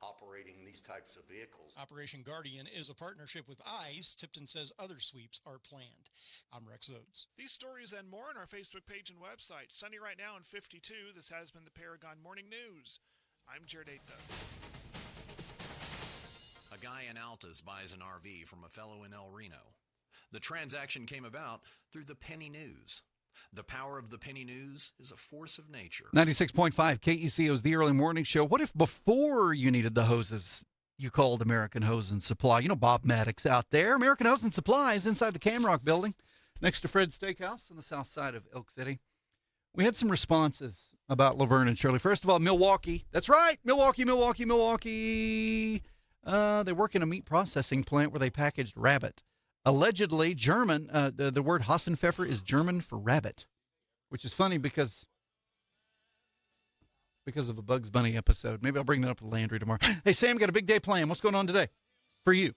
operating these types of vehicles. Operation Guardian is a partnership with ICE. Tipton says other sweeps are planned. I'm Rex Oates. These stories and more on our Facebook page and website. Sunny right now in 52. This has been the Paragon Morning News. I'm Jared Aitha. A guy in Altus buys an RV from a fellow in El Reno. The transaction came about through the penny news. The power of the penny news is a force of nature. 96.5 KECO's The Early Morning Show. What if before you needed the hoses, you called American Hose and Supply? You know Bob Maddox out there. American Hose and Supply is inside the Camrock building next to Fred's Steakhouse on the south side of Elk City. We had some responses about Laverne and Shirley. First of all, Milwaukee. That's right, Milwaukee. They work in a meat processing plant where they packaged rabbit. Allegedly German, the word Hassenpfeffer is German for rabbit, which is funny because of a Bugs Bunny episode. Maybe I'll bring that up with Landry tomorrow. Hey, Sam, got a big day planned. What's going on today for you?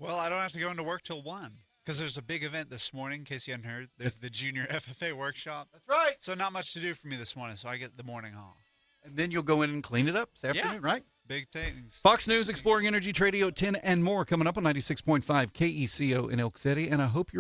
Well, I don't have to go into work till 1 because there's a big event this morning, in case you hadn't heard. There's the Junior FFA workshop. That's right. So not much to do for me this morning, so I get the morning off. And then you'll go in and clean it up this afternoon, right? Big things. Fox News, Exploring Energy, Tradio 10, and more coming up on 96.5 KECO in Elk City. And I hope you're